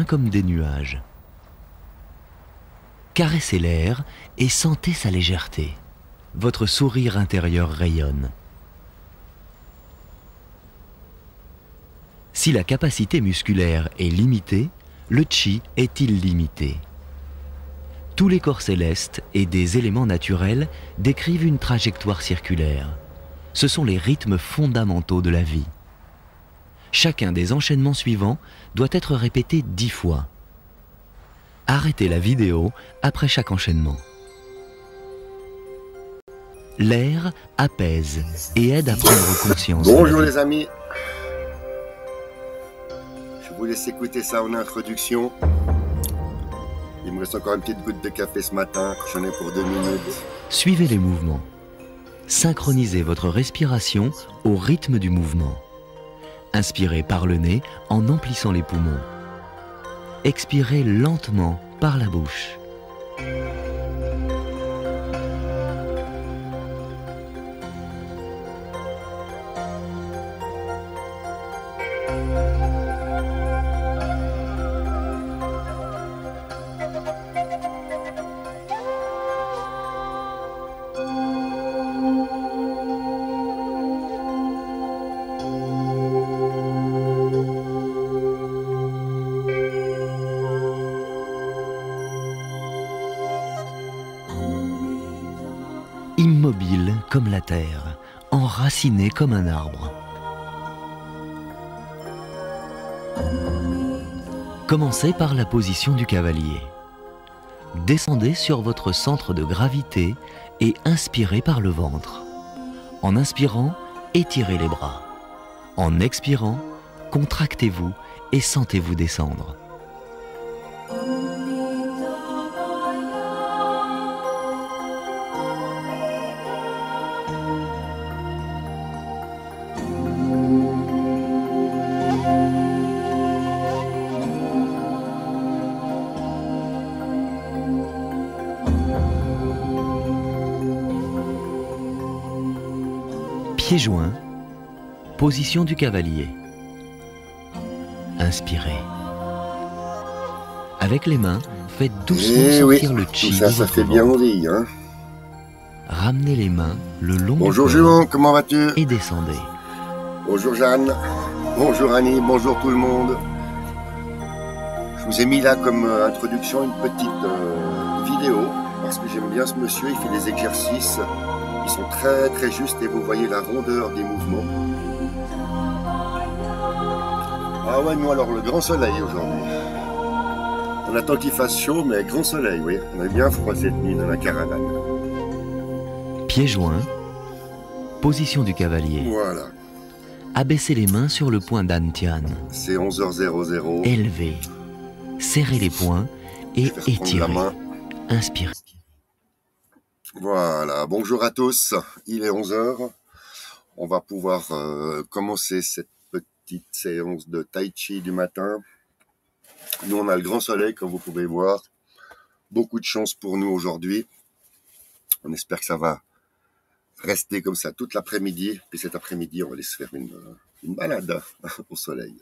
comme des nuages. Caressez l'air et sentez sa légèreté. Votre sourire intérieur rayonne. Si la capacité musculaire est limitée, le chi est illimité. Tous les corps célestes et des éléments naturels décrivent une trajectoire circulaire. Ce sont les rythmes fondamentaux de la vie. Chacun des enchaînements suivants doit être répété 10 fois. Arrêtez la vidéo après chaque enchaînement. L'air apaise et aide à prendre conscience. Bonjour les amis. Je vous laisse écouter ça en introduction. Il me reste encore une petite goutte de café ce matin. J'en ai pour 2 minutes. Suivez les mouvements. Synchronisez votre respiration au rythme du mouvement. Inspirez par le nez en emplissant les poumons. Expirez lentement par la bouche. Immobile comme la terre, enraciné comme un arbre. Commencez par la position du cavalier. Descendez sur votre centre de gravité et inspirez par le ventre. En inspirant, étirez les bras. En expirant, contractez-vous et sentez-vous descendre. Pieds joints, position du cavalier. Inspirez. Avec les mains, faites doucement sortir le chi tout ça, ça fait bien envie, hein. Ramenez les mains le long Bonjour du corps. Juan, comment vas-tu? Et descendez. Bonjour Jeanne, bonjour Annie, bonjour tout le monde. Je vous ai mis là comme introduction une petite vidéo parce que j'aime bien ce monsieur, il fait des exercices. Ils sont très très justes et vous voyez la rondeur des mouvements. Ah ouais, nous alors le grand soleil aujourd'hui. On attend qu'il fasse chaud, mais grand soleil, oui. On a bien froid cette nuit dans la caravane. Pieds joints, position du cavalier. Voilà. Abaissez les mains sur le point d'Antian. C'est 11h00. Élevez. Serrez les poings et étirez. Inspirez. Voilà, bonjour à tous, il est 11h, on va pouvoir commencer cette petite séance de Tai Chi du matin. Nous on a le grand soleil comme vous pouvez voir, beaucoup de chance pour nous aujourd'hui. On espère que ça va rester comme ça toute l'après-midi, puis cet après-midi on va aller se faire une balade au soleil.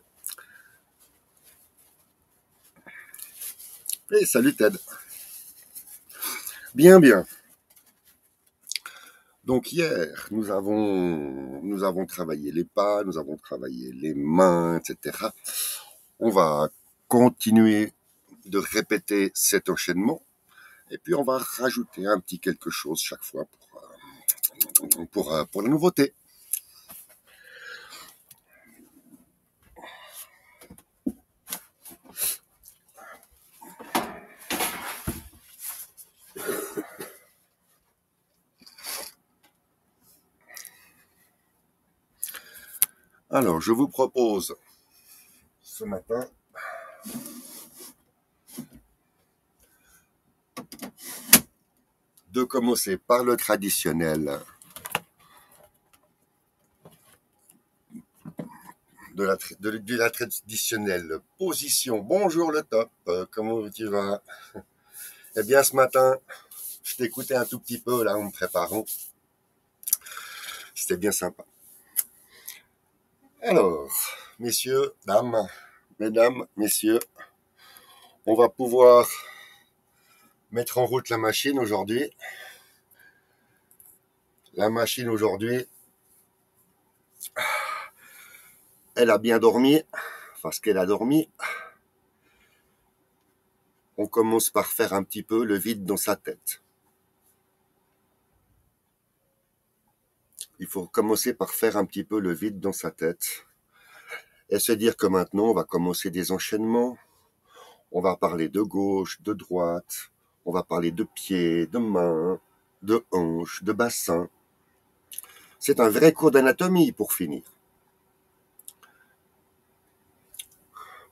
Et salut Ted. Bien. Donc hier, nous avons travaillé les pas, nous avons travaillé les mains, etc. On va continuer de répéter cet enchaînement et puis on va rajouter un petit quelque chose chaque fois pour la nouveauté. Alors, je vous propose ce matin de commencer par le traditionnel de la traditionnelle position. Bonjour le top, comment tu vas? Eh bien, ce matin, je t'écoutais un tout petit peu là en me préparant. C'était bien sympa. Alors, messieurs, dames, mesdames, messieurs, On va pouvoir mettre en route la machine aujourd'hui. La machine aujourd'hui, elle a bien dormi, parce qu'elle a dormi. On commence par faire un petit peu le vide dans sa tête. Il faut commencer par faire un petit peu le vide dans sa tête. Et se dire que maintenant, on va commencer des enchaînements. On va parler de gauche, de droite. On va parler de pieds, de mains, de hanches, de bassin. C'est un vrai cours d'anatomie pour finir.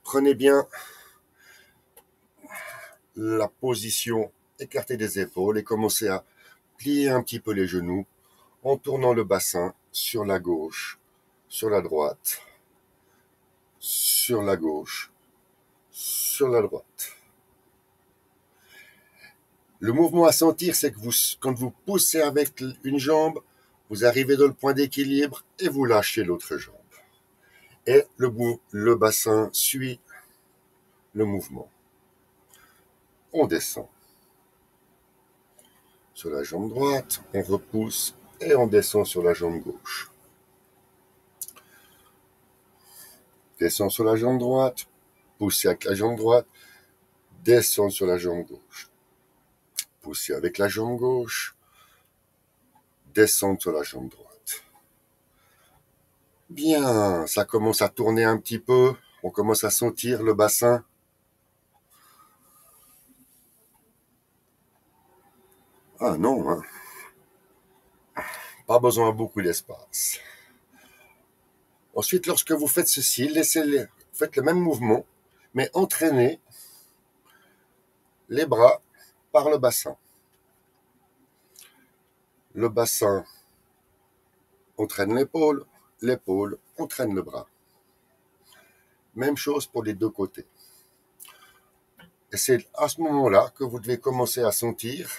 Prenez bien la position écartée des épaules et commencez à plier un petit peu les genoux en tournant le bassin sur la gauche, sur la droite, sur la gauche, sur la droite. Le mouvement à sentir, c'est que quand vous poussez avec une jambe, vous arrivez dans le point d'équilibre et vous lâchez l'autre jambe. Et le bassin suit le mouvement. On descend. Sur la jambe droite, on repousse et on descend sur la jambe gauche. Descend sur la jambe droite, poussez avec la jambe droite, descend sur la jambe gauche. Poussez avec la jambe gauche, descendre sur la jambe droite. Bien, ça commence à tourner un petit peu, on commence à sentir le bassin. Ah non, hein. Pas besoin de beaucoup d'espace. Ensuite, lorsque vous faites ceci, faites le même mouvement, mais entraînez les bras par le bassin. Le bassin entraîne l'épaule, l'épaule entraîne le bras. Même chose pour les deux côtés. Et c'est à ce moment-là que vous devez commencer à sentir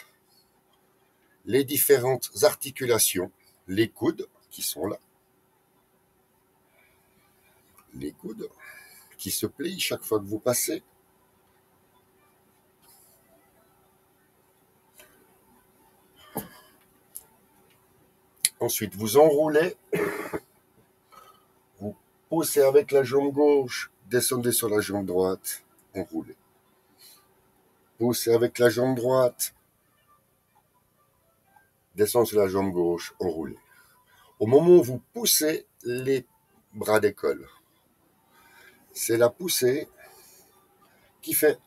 les différentes articulations, les coudes qui sont là, les coudes qui se plient chaque fois que vous passez. Ensuite, vous enroulez, vous poussez avec la jambe gauche, descendez sur la jambe droite, enroulez. Poussez avec la jambe droite, descendez sur la jambe gauche, enroulez. Au moment où vous poussez, les bras décollent. C'est la poussée qui fait.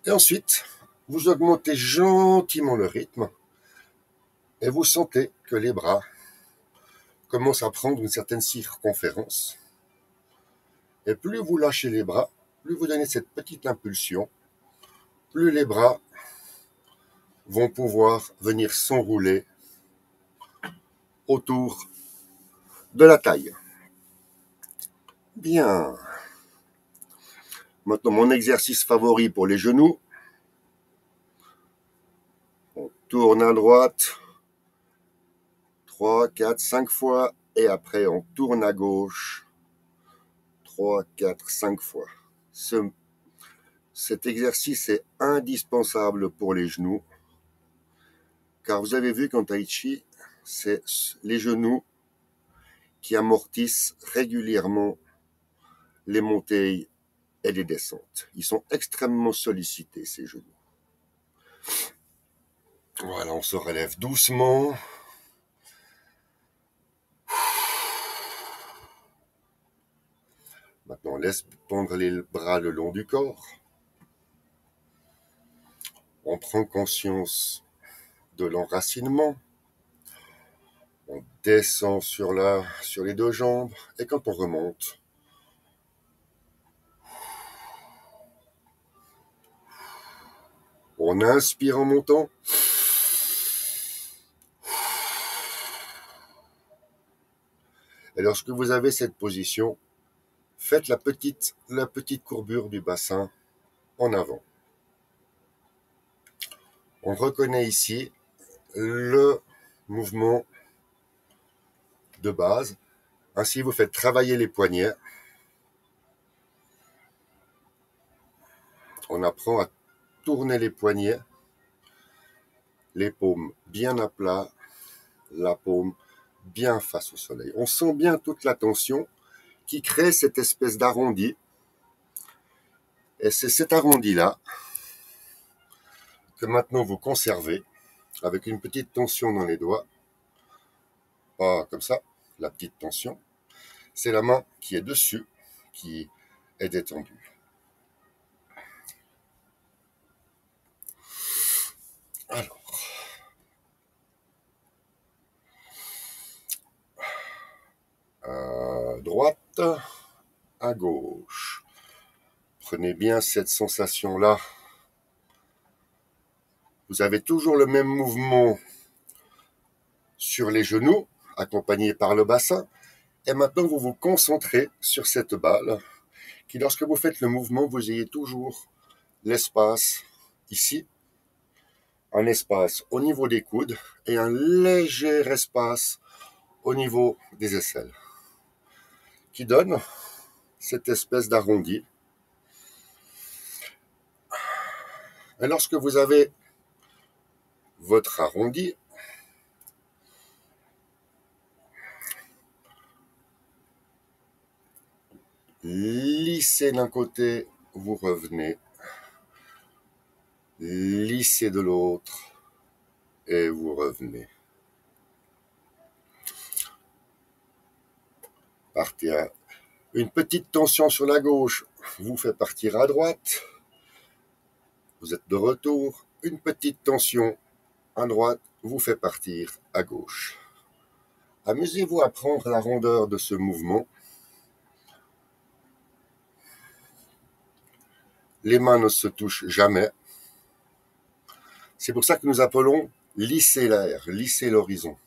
Et ensuite, vous augmentez gentiment le rythme et vous sentez que les bras commencent à prendre une certaine circonférence. Et plus vous lâchez les bras, plus vous donnez cette petite impulsion, plus les bras vont pouvoir venir s'enrouler autour de la taille. Bien. Maintenant, mon exercice favori pour les genoux. On tourne à droite 3, 4, 5 fois et après on tourne à gauche 3, 4, 5 fois. Cet exercice est indispensable pour les genoux car vous avez vu qu'en tai chi, c'est les genoux qui amortissent régulièrement les montées et les descentes. Ils sont extrêmement sollicités, ces genoux. Voilà, on se relève doucement. Maintenant, on laisse tendre les bras le long du corps. On prend conscience de l'enracinement. On descend sur les deux jambes. Et quand on remonte, on inspire en montant. Et lorsque vous avez cette position, faites la petite courbure du bassin en avant. On reconnaît ici le mouvement de base. Ainsi, vous faites travailler les poignets. on apprend à tourner les poignets, les paumes bien à plat, la paume bien face au soleil. On sent bien toute la tension qui crée cette espèce d'arrondi. Et c'est cet arrondi-là que maintenant vous conservez avec une petite tension dans les doigts. Pas comme ça, la petite tension. C'est la main qui est dessus, qui est détendue. Alors, à droite, à gauche. Prenez bien cette sensation-là. Vous avez toujours le même mouvement sur les genoux, accompagné par le bassin. Et maintenant, vous vous concentrez sur cette balle, qui lorsque vous faites le mouvement, vous ayez toujours l'espace ici, un espace au niveau des coudes et un léger espace au niveau des aisselles, qui donne cette espèce d'arrondi. Et lorsque vous avez votre arrondi, lissez d'un côté, vous revenez, lissez de l'autre et vous revenez. Partez à une petite tension sur la gauche vous fait partir à droite. Vous êtes de retour. Une petite tension à droite vous fait partir à gauche. Amusez-vous à prendre la rondeur de ce mouvement. Les mains ne se touchent jamais. C'est pour ça que nous appelons lisser l'air, lisser l'horizon.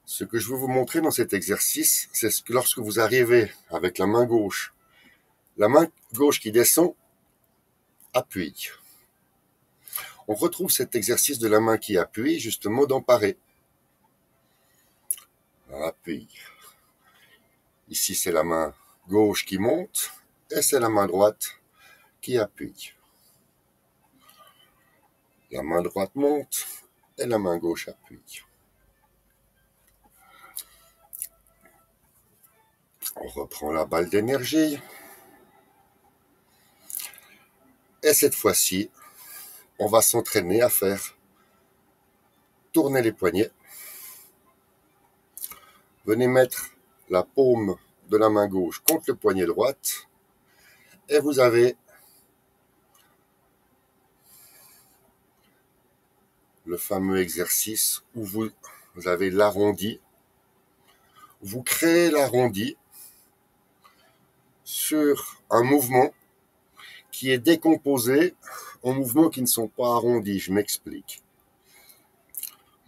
Ce que je veux vous montrer dans cet exercice, c'est que lorsque vous arrivez avec la main gauche qui descend, appuie. On retrouve cet exercice de la main qui appuie, justement dans parer. Appuie. Ici, c'est la main gauche qui monte, et c'est la main droite qui appuie. La main droite monte, et la main gauche appuie. On reprend la balle d'énergie. Et cette fois-ci, on va s'entraîner à faire tourner les poignets. Venez mettre la paume de la main gauche contre le poignet droite. Et vous avez le fameux exercice où vous avez l'arrondi. Vous créez l'arrondi sur un mouvement qui est décomposé en mouvements qui ne sont pas arrondis. Je m'explique.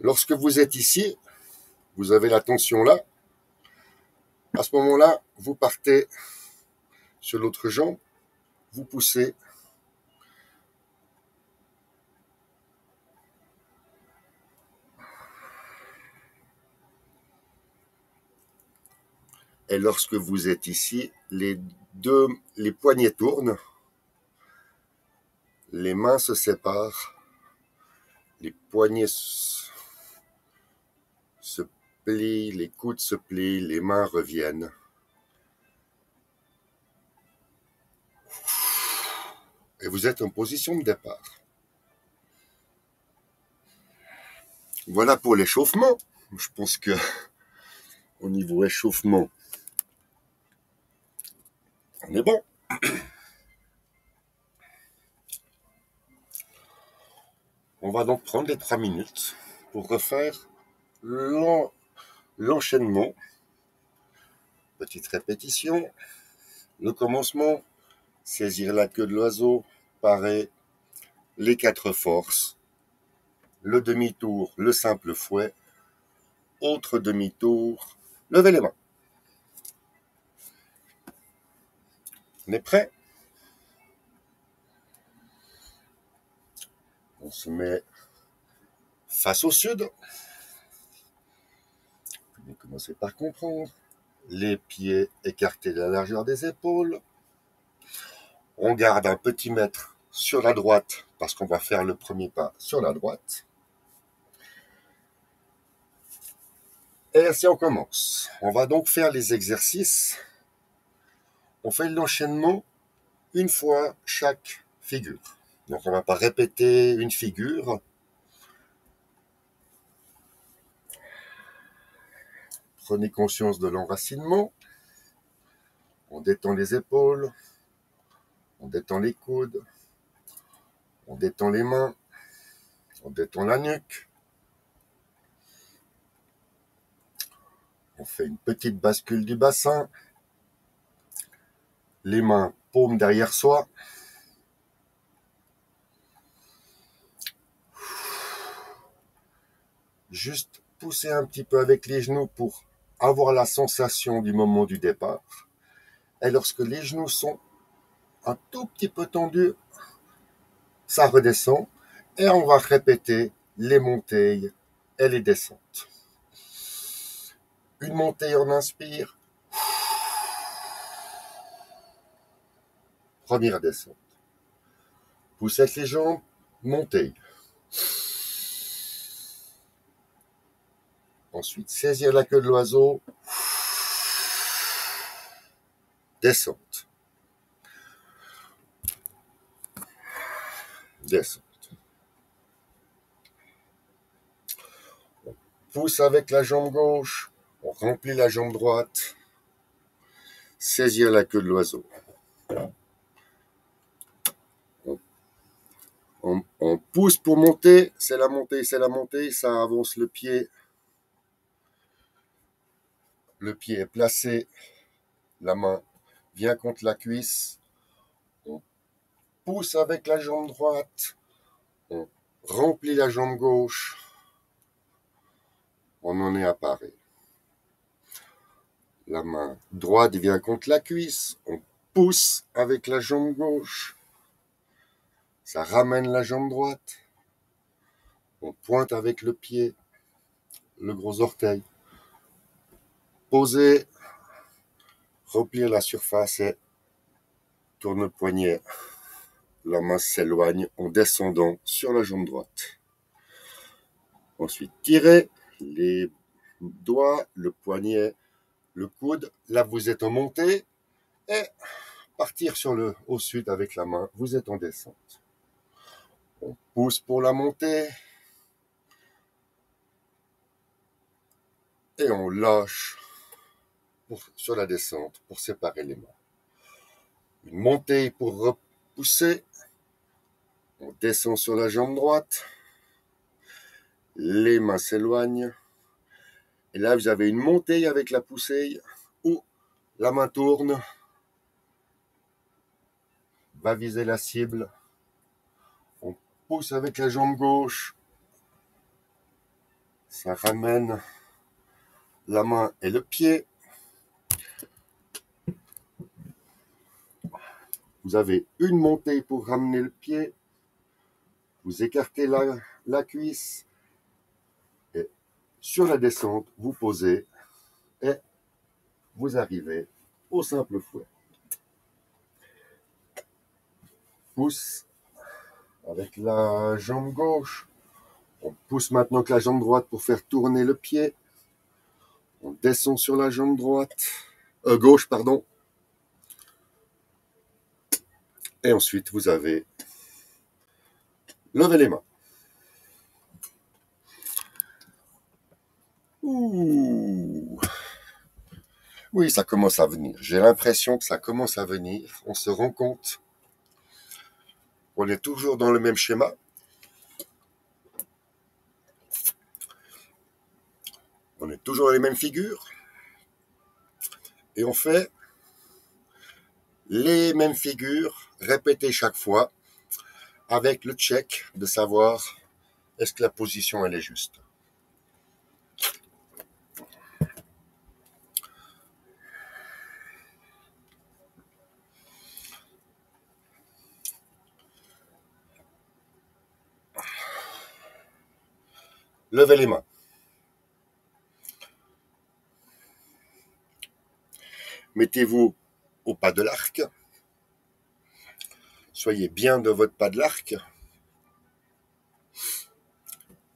Lorsque vous êtes ici, vous avez la tension là. À ce moment-là, vous partez sur l'autre jambe, vous poussez. Et lorsque vous êtes ici, les poignets tournent, les mains se séparent, les poignets se plient, les coudes se plient, les mains reviennent. Et vous êtes en position de départ. Voilà pour l'échauffement. Je pense que au niveau échauffement, on est bon. On va donc prendre les 3 minutes pour refaire l'enchaînement. Petite répétition. Le commencement, saisir la queue de l'oiseau, parer, les 4 forces, le demi-tour, le simple fouet, autre demi-tour, levez les mains. On est prêt? On se met face au sud. Vous commencez par comprendre. les pieds écartés de la largeur des épaules. On garde un petit mètre sur la droite parce qu'on va faire le premier pas sur la droite. Et ainsi on commence. On va donc faire les exercices. On fait l'enchaînement une fois chaque figure. Donc on ne va pas répéter une figure. Prenez conscience de l'enracinement. On détend les épaules. On détend les coudes. On détend les mains. On détend la nuque. On fait une petite bascule du bassin. Les mains paumes derrière soi. Juste pousser un petit peu avec les genoux pour avoir la sensation du moment du départ. Et lorsque les genoux sont un tout petit peu tendus, ça redescend. Et on va répéter les montées et les descentes. Une montée, on inspire. Première descente. Poussez avec les jambes, montez. Ensuite, saisir la queue de l'oiseau. Descente. Descente. On pousse avec la jambe gauche. On remplit la jambe droite. Saisir la queue de l'oiseau. On pousse pour monter. C'est la montée, c'est la montée. Ça avance le pied. Le pied est placé. La main vient contre la cuisse. On pousse avec la jambe droite. On remplit la jambe gauche. On en est à parer. La main droite vient contre la cuisse. On pousse avec la jambe gauche. Ça ramène la jambe droite. On pointe avec le pied, le gros orteil. Poser, replier la surface et tourne le poignet. La main s'éloigne en descendant sur la jambe droite. Ensuite, tirer les doigts, le poignet, le coude. Là, vous êtes en montée. Et partir au sud avec la main. Vous êtes en descente. On pousse pour la montée. Et on lâche sur la descente pour séparer les mains. Une montée pour repousser. On descend sur la jambe droite. Les mains s'éloignent. Et là, vous avez une montée avec la poussée où la main tourne, va viser la cible. On pousse avec la jambe gauche. Ça ramène la main et le pied. Vous avez une montée pour ramener le pied. Vous écartez la cuisse. Et sur la descente, vous posez. Et vous arrivez au simple fouet. Pousse avec la jambe gauche. On pousse maintenant avec la jambe droite pour faire tourner le pied. On descend sur la jambe gauche, pardon. Et ensuite, vous avez levé les mains. Ouh. Oui, ça commence à venir. J'ai l'impression que ça commence à venir. On se rend compte. On est toujours dans le même schéma. On est toujours dans les mêmes figures. Et on fait les mêmes figures répétées chaque fois avec le check de savoir est-ce que la position elle est juste. Levez les mains. Mettez-vous au pas de l'arc. Soyez bien de votre pas de l'arc.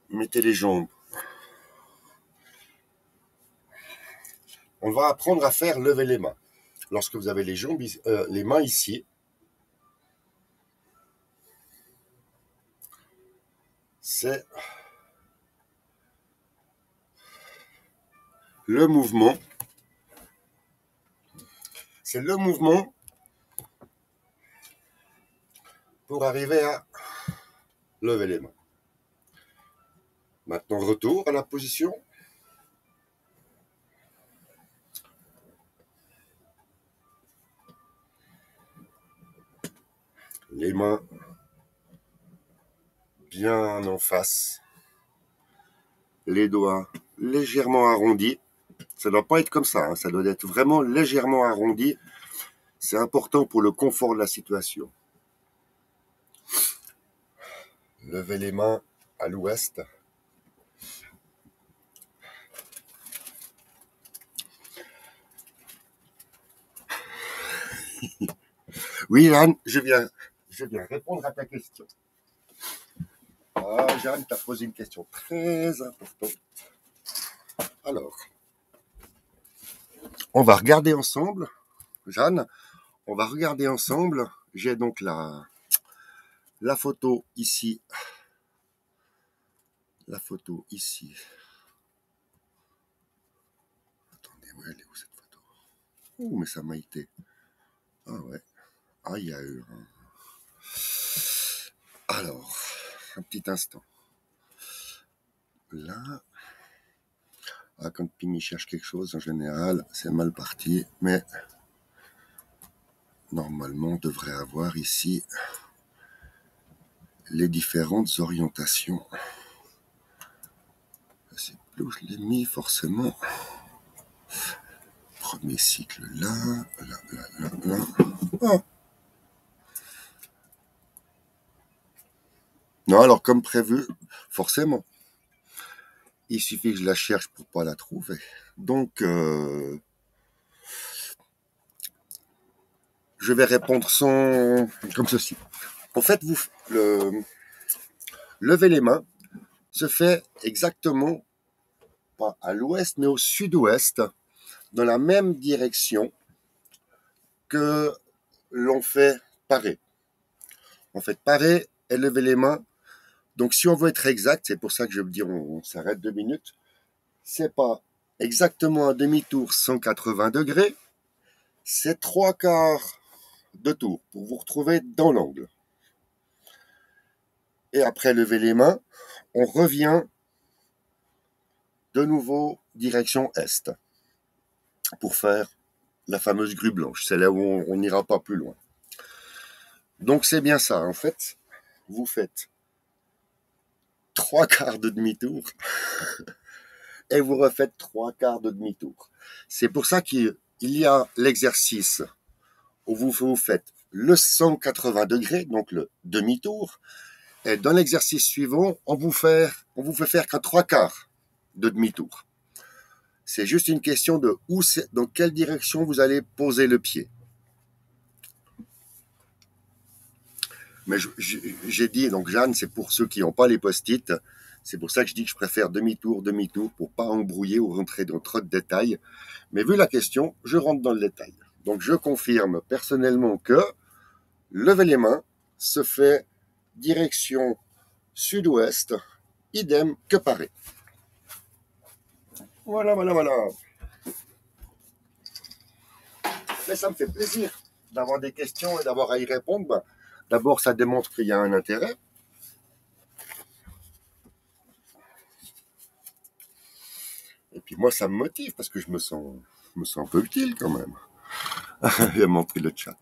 Mettez les jambes. On va apprendre à faire lever les mains. Lorsque vous avez les mains ici, c'est le mouvement. C'est le mouvement pour arriver à lever les mains. Maintenant, retour à la position. Les mains bien en face. Les doigts légèrement arrondis. Ça ne doit pas être comme ça, hein. Ça doit être vraiment légèrement arrondi. C'est important pour le confort de la situation. Levez les mains à l'ouest. Oui, Jeanne, je viens répondre à ta question. Ah, Jeanne, tu as posé une question très importante. Alors, on va regarder ensemble. Jeanne, on va regarder ensemble. J'ai donc la photo ici. La photo ici. Attendez, ouais, elle est où cette photo? Oh, mais ça m'a été. Ah ouais. Ah, il y a eu. Alors, un petit instant. Là. Ah, quand Pimi cherche quelque chose, en général, c'est mal parti. Mais normalement, on devrait avoir ici les différentes orientations. C'est plus où je l'ai mis, forcément. Premier cycle là. Ah. Non, alors comme prévu, forcément. Il suffit que je la cherche pour pas la trouver. Donc, je vais répondre comme ceci. En fait, lever les mains se fait exactement, pas à l'ouest, mais au sud-ouest, dans la même direction que l'on fait parer. En fait, parer et lever les mains. Donc, si on veut être exact, c'est pour ça que je veux dire, on s'arrête 2 minutes. C'est pas exactement un demi-tour 180 degrés, c'est 3/4 de tour pour vous retrouver dans l'angle. Et après lever les mains, on revient de nouveau direction est pour faire la fameuse grue blanche. C'est là où on n'ira pas plus loin. Donc c'est bien ça. En fait, vous faites 3/4 de demi-tour et vous refaites 3/4 de demi-tour. C'est pour ça qu'il y a l'exercice où vous faites le 180 degrés, donc le demi-tour, et dans l'exercice suivant, on vous fait faire qu'un 3/4 de demi-tour. C'est juste une question de dans quelle direction vous allez poser le pied. Mais j'ai dit, donc Jeanne, c'est pour ceux qui n'ont pas les post-it. C'est pour ça que je dis que je préfère demi-tour pour pas embrouiller ou rentrer dans trop de détails. Mais vu la question, je rentre dans le détail. Donc je confirme personnellement que lever les mains se fait direction sud-ouest, idem que parer. Voilà. Mais ça me fait plaisir d'avoir des questions et d'avoir à y répondre. D'abord, ça démontre qu'il y a un intérêt. Et puis moi, ça me motive parce que je me sens un peu utile quand même. Il a montré le chat.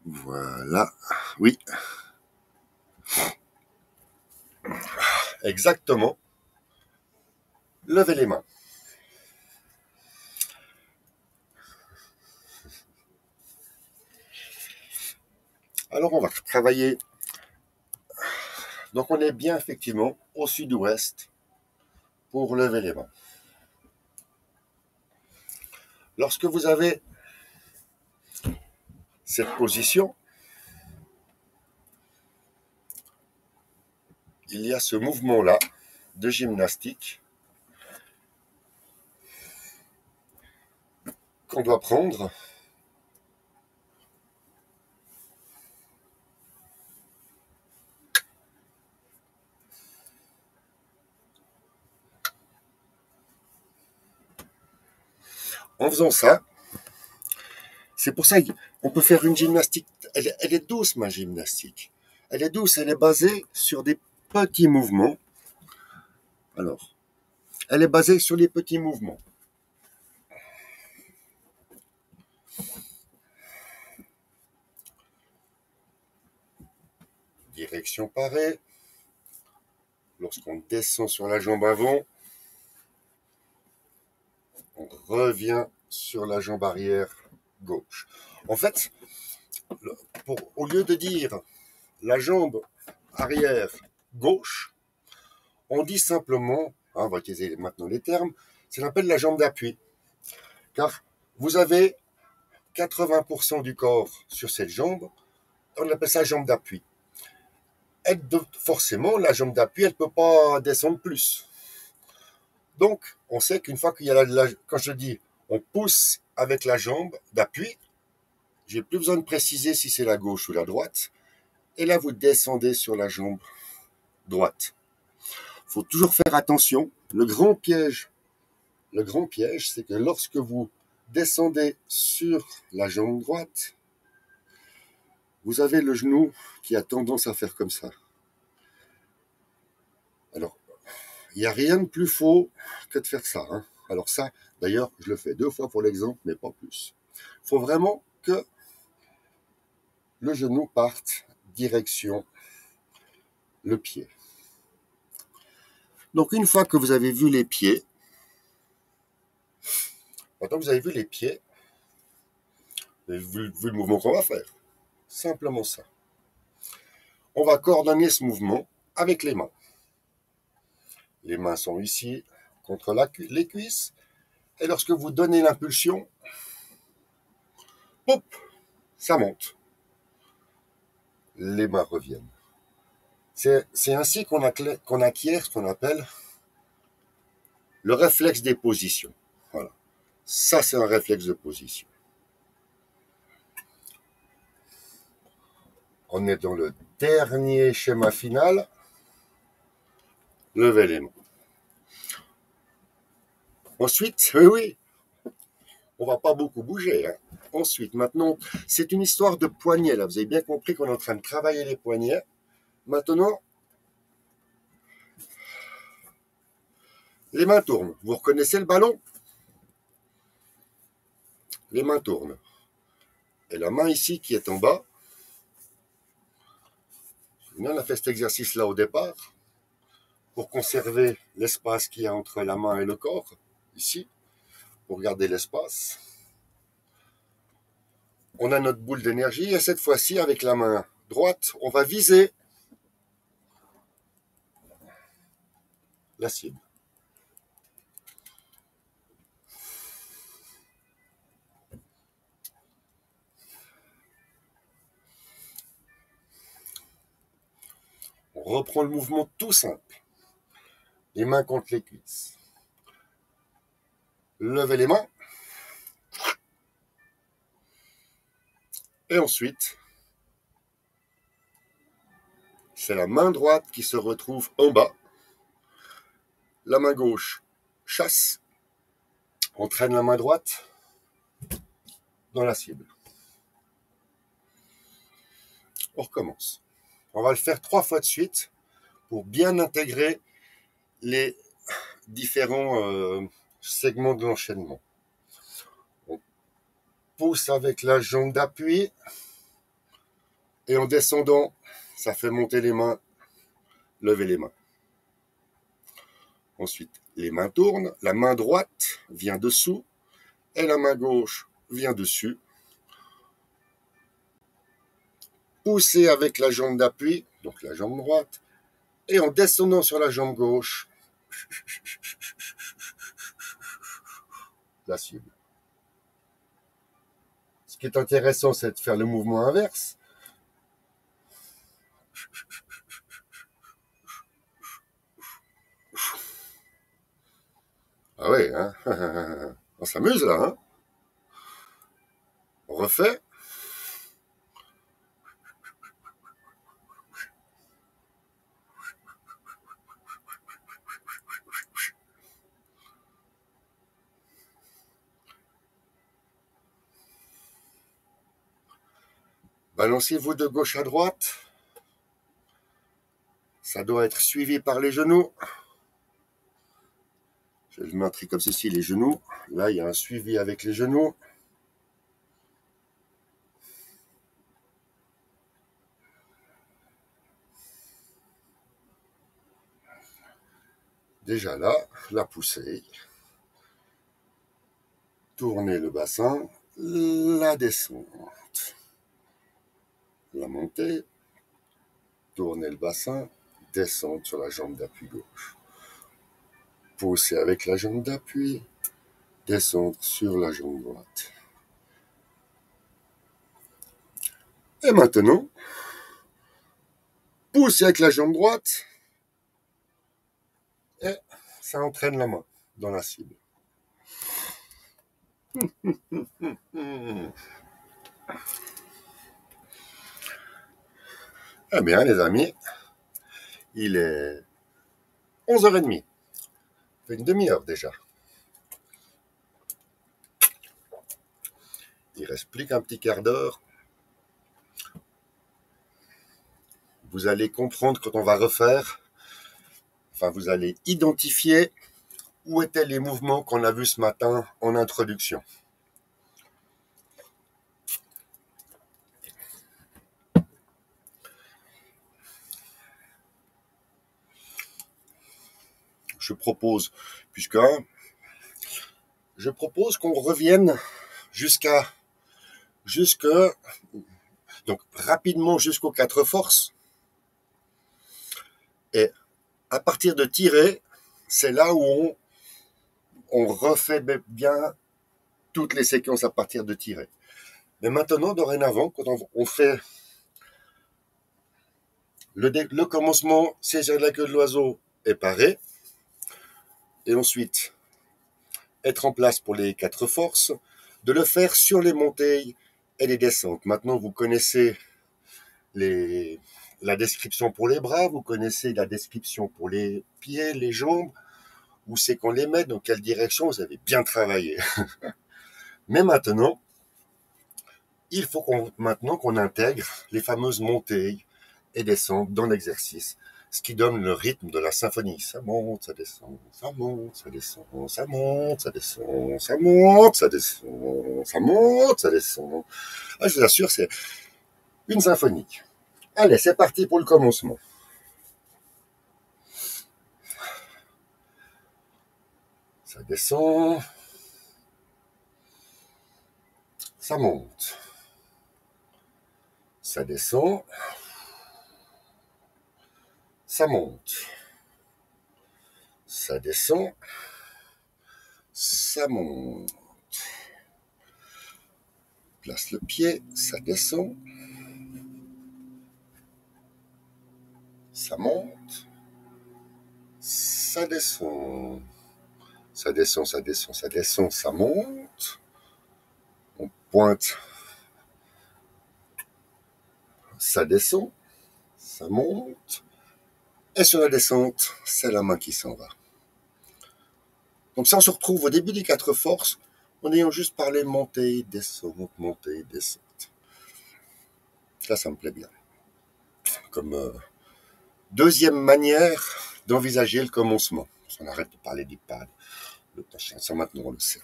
Voilà. Oui. Exactement. Levez les mains. Alors, on va travailler. Donc, on est bien effectivement au sud-ouest pour lever les mains. Lorsque vous avez cette position, il y a ce mouvement-là de gymnastique qu'on doit prendre en faisant ça. C'est pour ça qu'on peut faire une gymnastique. Elle est douce, ma gymnastique. Elle est douce, elle est basée sur des petits mouvements. Alors, elle est basée sur les petits mouvements. Direction pareille. Lorsqu'on descend sur la jambe avant, on revient sur la jambe arrière gauche. En fait, au lieu de dire la jambe arrière gauche, on dit simplement, on va utiliser maintenant les termes, ça s'appelle la jambe d'appui. Car vous avez 80% du corps sur cette jambe, on appelle ça jambe d'appui. Et forcément, la jambe d'appui, elle ne peut pas descendre plus. Donc, on sait qu'une fois qu'il y a quand je dis on pousse avec la jambe d'appui, j'ai plus besoin de préciser si c'est la gauche ou la droite. Et là, vous descendez sur la jambe droite. Il faut toujours faire attention. Le grand piège, c'est que lorsque vous descendez sur la jambe droite, vous avez le genou qui a tendance à faire comme ça. Alors, il n'y a rien de plus faux que de faire ça. Hein. Alors ça, d'ailleurs, je le fais 2 fois pour l'exemple, mais pas plus. Il faut vraiment que le genou parte direction le pied. Donc une fois que vous avez vu les pieds, maintenant que vous avez vu les pieds, vous avez vu le mouvement qu'on va faire. Simplement ça. On va coordonner ce mouvement avec les mains. Les mains sont ici contre les cuisses. Et lorsque vous donnez l'impulsion, hop, ça monte. Les mains reviennent. C'est ainsi qu'on acquiert ce qu'on appelle le réflexe des positions. Voilà. Ça, c'est un réflexe de position. On est dans le dernier schéma final. Levez les mains. Ensuite, oui, on va pas beaucoup bouger. Hein. Ensuite, maintenant, c'est une histoire de poignets. Là, vous avez bien compris qu'on est en train de travailler les poignets. Maintenant, les mains tournent. Vous reconnaissez le ballon? Les mains tournent. Et la main ici qui est en bas, on a fait cet exercice-là au départ pour conserver l'espace qu'il y a entre la main et le corps, ici, pour garder l'espace. On a notre boule d'énergie et cette fois-ci, avec la main droite, on va viser la cible. On reprend le mouvement tout simple. Les mains contre les cuisses. Levez les mains. Et ensuite, c'est la main droite qui se retrouve en bas. La main gauche chasse. On traîne la main droite dans la cible. On recommence. On va le faire 3 fois de suite pour bien intégrer les différents segments de l'enchaînement. On pousse avec la jambe d'appui et en descendant, ça fait monter les mains, lever les mains. Ensuite, les mains tournent, la main droite vient dessous et la main gauche vient dessus. Poussez avec la jambe d'appui, donc la jambe droite, et en descendant sur la jambe gauche, la cible. qui est intéressant, c'est de faire le mouvement inverse. Ah oui, hein. On s'amuse là, hein. On refait. Balancez-vous de gauche à droite. Ça doit être suivi par les genoux. Je vais le montrer comme ceci, les genoux. Là, il y a un suivi avec les genoux. Déjà là, la poussée. Tournez le bassin. La descente. La montée. Tournez le bassin. Descendre sur la jambe d'appui gauche. Pousser avec la jambe d'appui. Descendre sur la jambe droite. Et maintenant, poussez avec la jambe droite. Et ça entraîne la main dans la cible. Eh bien, les amis, il est 11h30. Ça fait une demi-heure déjà. Il reste plus qu'un petit quart d'heure. Vous allez comprendre quand on va refaire. Enfin, vous allez identifier où étaient les mouvements qu'on a vus ce matin en introduction. Je propose qu'on revienne donc rapidement jusqu'aux 4 forces. Et à partir de tirer, c'est là où on refait bien toutes les séquences à partir de tirer. Mais maintenant, dorénavant, quand on fait le commencement, saisir la queue de l'oiseau et parer, et ensuite être en place pour les 4 forces, de le faire sur les montées et les descentes. Maintenant, vous connaissez la description pour les bras, vous connaissez la description pour les pieds, les jambes, où c'est qu'on les met, dans quelle direction, vous avez bien travaillé. Mais maintenant, il faut maintenant qu'on intègre les fameuses montées et descentes dans l'exercice, ce qui donne le rythme de la symphonie. Ça monte, ça descend, ça monte, ça descend, ça monte, ça descend, ça monte, ça descend, ça monte, ça descend. Ah, je vous assure, c'est une symphonie. Allez, c'est parti pour le commencement. Ça descend, ça monte, ça descend, ça monte, ça descend, ça monte. Place le pied, ça descend, ça monte, ça descend, ça descend, ça descend, ça descend, ça monte. On pointe, ça descend, ça monte. Et sur la descente, c'est la main qui s'en va. Donc ça, on se retrouve au début des 4 forces, en ayant juste parlé montée, descente, montée, descente. Ça me plaît bien. Comme deuxième manière d'envisager le commencement. On arrête de parler des pads. Le prochain, ça maintenant on le sait.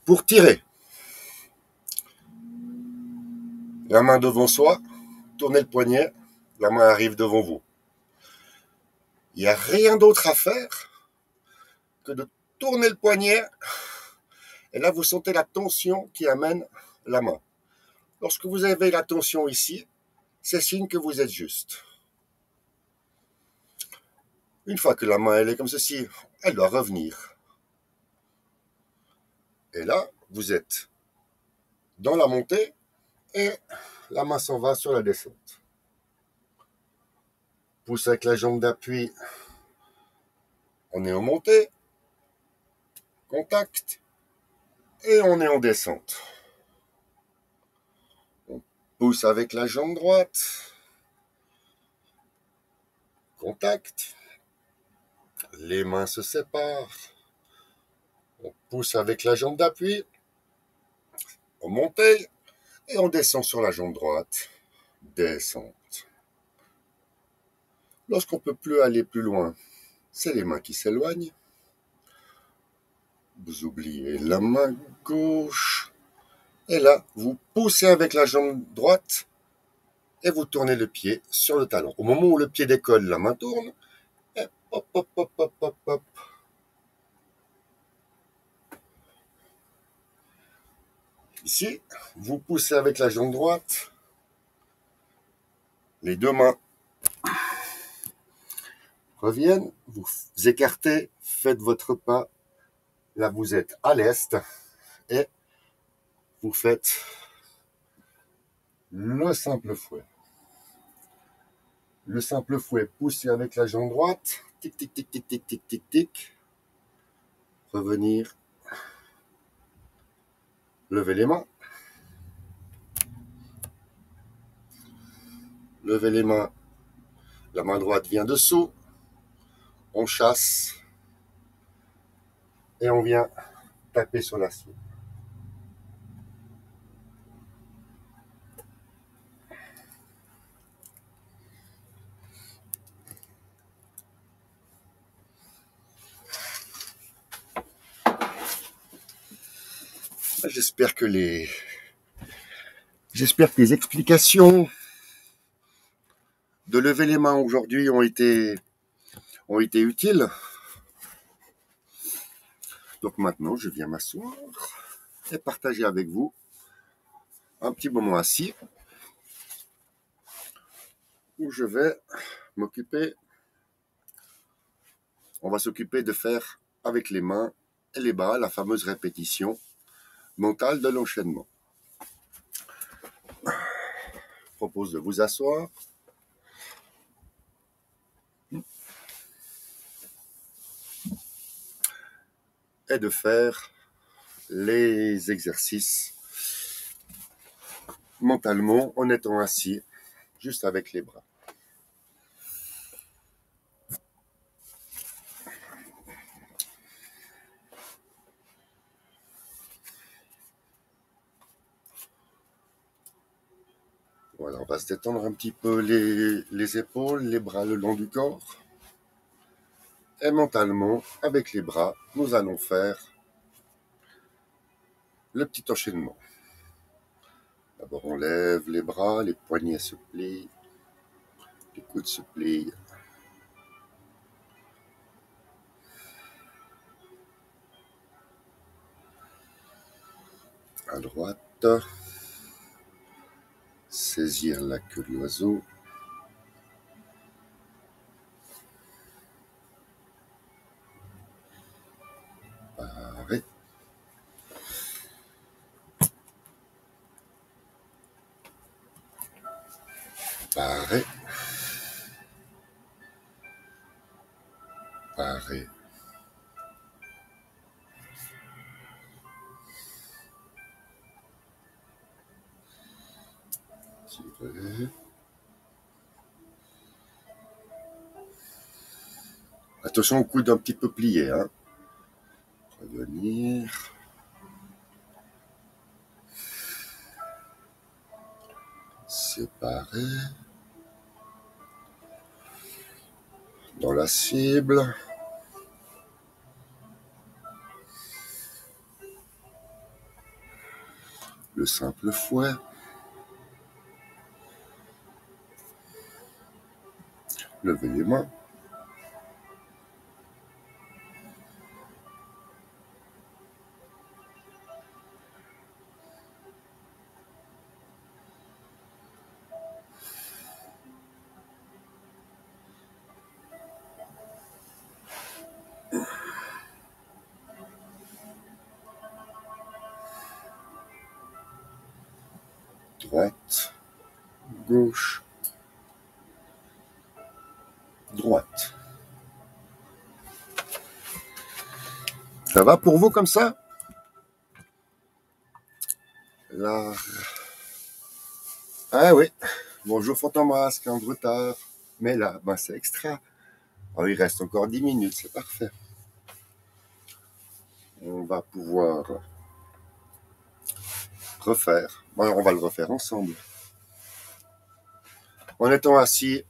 Pour tirer, la main devant soi, tournez le poignet, la main arrive devant vous. Il n'y a rien d'autre à faire que de tourner le poignet, et là vous sentez la tension qui amène la main. Lorsque vous avez la tension ici, c'est signe que vous êtes juste. Une fois que la main elle est comme ceci, elle doit revenir. Et là, vous êtes dans la montée et la main s'en va sur la descente. Pousse avec la jambe d'appui, on est en montée, contact, et on est en descente. On pousse avec la jambe droite, contact, les mains se séparent, on pousse avec la jambe d'appui, on monte et on descend sur la jambe droite, descente. Lorsqu'on ne peut plus aller plus loin, c'est les mains qui s'éloignent. Vous oubliez la main gauche. Et là, vous poussez avec la jambe droite et vous tournez le pied sur le talon. Au moment où le pied décolle, la main tourne. Et hop, hop, hop, hop, hop, hop. Ici, vous poussez avec la jambe droite. Les deux mains reviennent. Vous écartez, faites votre pas. Là, vous êtes à l'est. Et vous faites le simple fouet. Le simple fouet, poussez avec la jambe droite. Tic, tic, tic, tic, tic, tic, tic, tic. Revenir. Levez les mains. Levez les mains. La main droite vient dessous. On chasse. Et on vient taper sur la cible. J'espère que les explications de lever les mains aujourd'hui ont été utiles. Donc maintenant, je viens m'asseoir et partager avec vous un petit moment assis où je vais m'occuper. On va s'occuper de faire avec les mains et les bras la fameuse répétition mentale de l'enchaînement. Je propose de vous asseoir. Et de faire les exercices mentalement en étant assis, juste avec les bras. Voilà, on va se détendre un petit peu les épaules, les bras le long du corps. Et mentalement, avec les bras, nous allons faire le petit enchaînement. D'abord, on lève les bras, les poignets se plient, les coudes se plient. À droite, saisir la queue de l'oiseau. Pareil. Pareil. Pareil. Tirer. Attention au coude un petit peu plié. Hein. Revenir. Séparer. Dans la cible. Le simple fouet. Levez les mains. droite, gauche, droite. Ça va pour vous comme ça? Là. Ah oui, bonjour Fantomas, un de retard. Mais là, ben c'est extra. Alors, il reste encore 10 minutes, c'est parfait. On va pouvoir refaire. Bon, on va le refaire ensemble. En étant assis,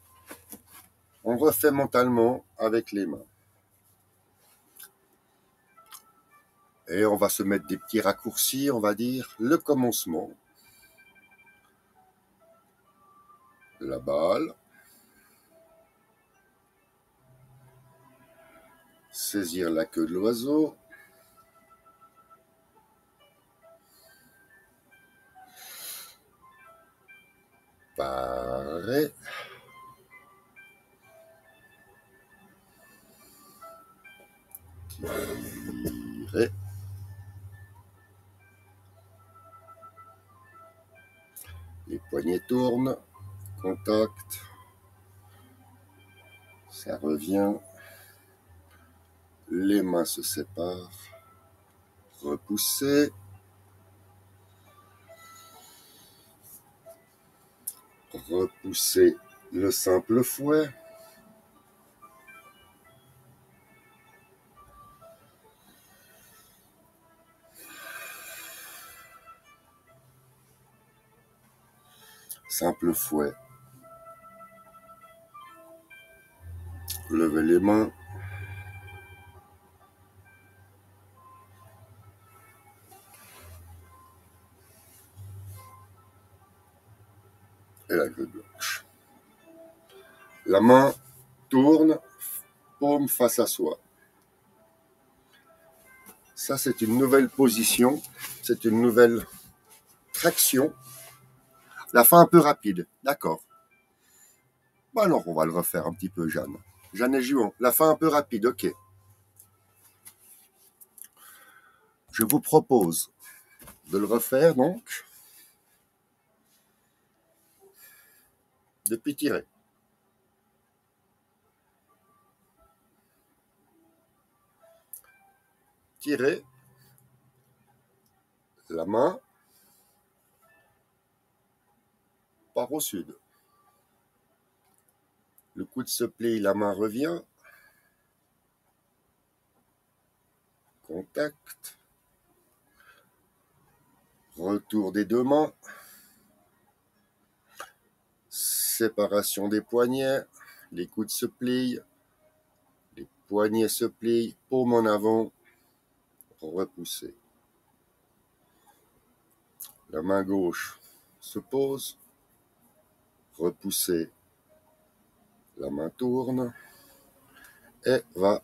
on refait mentalement avec les mains. Et on va se mettre des petits raccourcis, on va dire le commencement. La balle. Saisir la queue de l'oiseau. Parer. Tirer. Les poignets tournent. Contact. Ça revient. Les mains se séparent. Repousser. Repousser le simple fouet. Simple fouet. Levez les mains. Et la queue blanche. La main tourne, paume face à soi. Ça, c'est une nouvelle position. C'est une nouvelle traction. La fin un peu rapide. D'accord. Bon alors, on va le refaire un petit peu, Jeanne. Jeanne et Juan. La fin un peu rapide, ok. Je vous propose de le refaire, donc. Depuis tirer. Tirer. La main part au sud. Le coude se plie, la main revient. Contact. Retour des deux mains. Séparation des poignets. Les coudes se plient. Les poignets se plient. Paume en avant. Repousser. La main gauche se pose. Repousser. La main tourne. Et va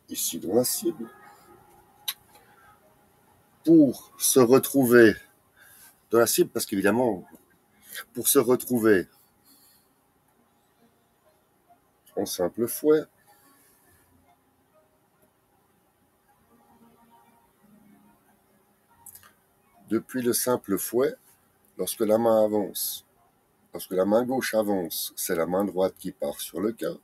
ici dans la cible. Pour se retrouver dans la cible, parce qu'évidemment, pour se retrouver en simple fouet, depuis le simple fouet, lorsque la main avance, lorsque la main gauche avance, c'est la main droite qui part sur le cœur,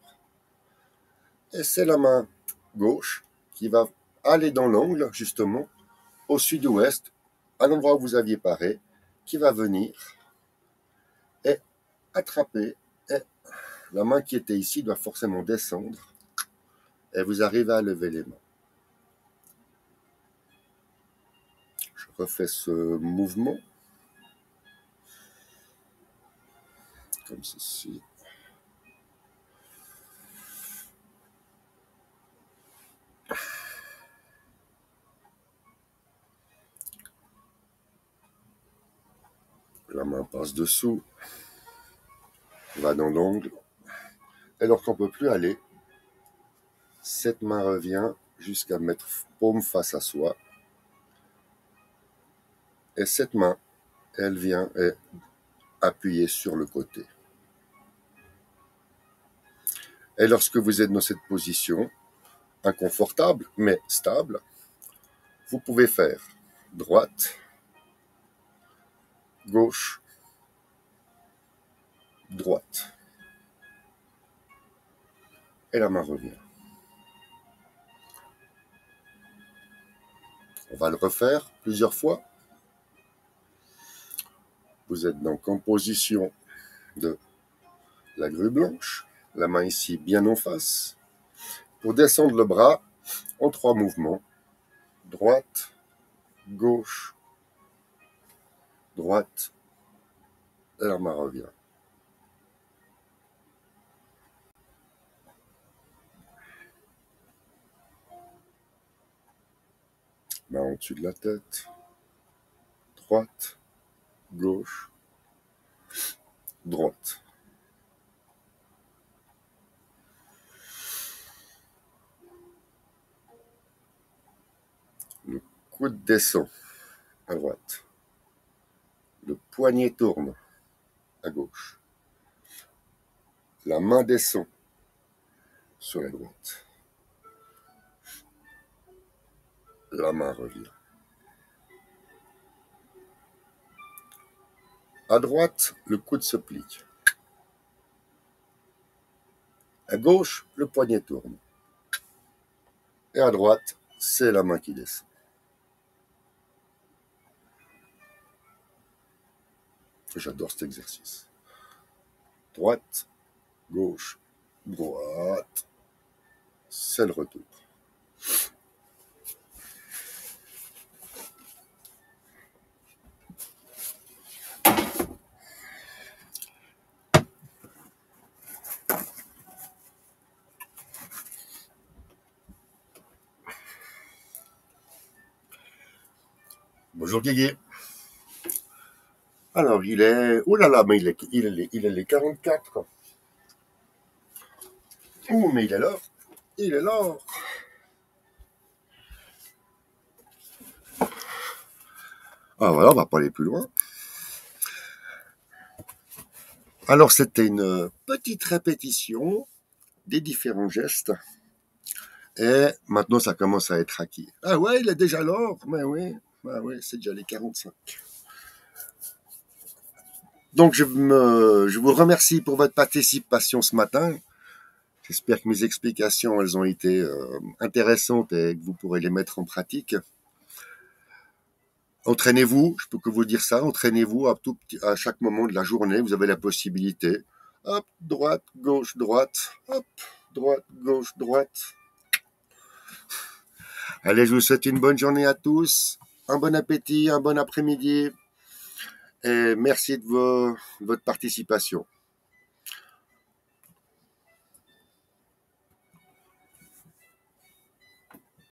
et c'est la main gauche qui va aller dans l'angle, justement, au sud-ouest, à l'endroit où vous aviez paré, qui va venir et attraper. Et la main qui était ici doit forcément descendre. Et vous arrivez à lever les mains. Je refais ce mouvement. Comme ceci. La main passe dessous. Va dans l'angle. Et lorsqu'on ne peut plus aller, cette main revient jusqu'à mettre paume face à soi. Et cette main, elle vient et appuyer sur le côté. Et lorsque vous êtes dans cette position, inconfortable mais stable, vous pouvez faire droite, gauche, droite. Et la main revient. On va le refaire plusieurs fois. Vous êtes donc en position de la grue blanche, la main ici bien en face. Pour descendre le bras en 3 mouvements. Droite, gauche, droite, et la main revient. Main au-dessus de la tête. Droite, gauche, droite. Le coude descend à droite. Le poignet tourne à gauche. La main descend sur la droite. La main revient. À droite, le coude se plie. À gauche, le poignet tourne. Et à droite, c'est la main qui descend. J'adore cet exercice. Droite, gauche, droite. C'est le retour. Bonjour Guigui. Alors il est... Oh là là, mais il est les 44. Oh, mais il est là. Il est là. Ah voilà, on va pas aller plus loin. Alors c'était une petite répétition des différents gestes. Et maintenant ça commence à être acquis. Ah ouais, il est déjà l'or. Mais oui, bah ouais, c'est déjà les 45. Donc je vous remercie pour votre participation ce matin. J'espère que mes explications elles ont été intéressantes et que vous pourrez les mettre en pratique. Entraînez-vous, je peux que vous dire ça, entraînez-vous à chaque moment de la journée, vous avez la possibilité. Hop, droite, gauche, droite, hop, droite, gauche, droite. Allez, je vous souhaite une bonne journée à tous, un bon appétit, un bon après-midi, et merci de votre participation.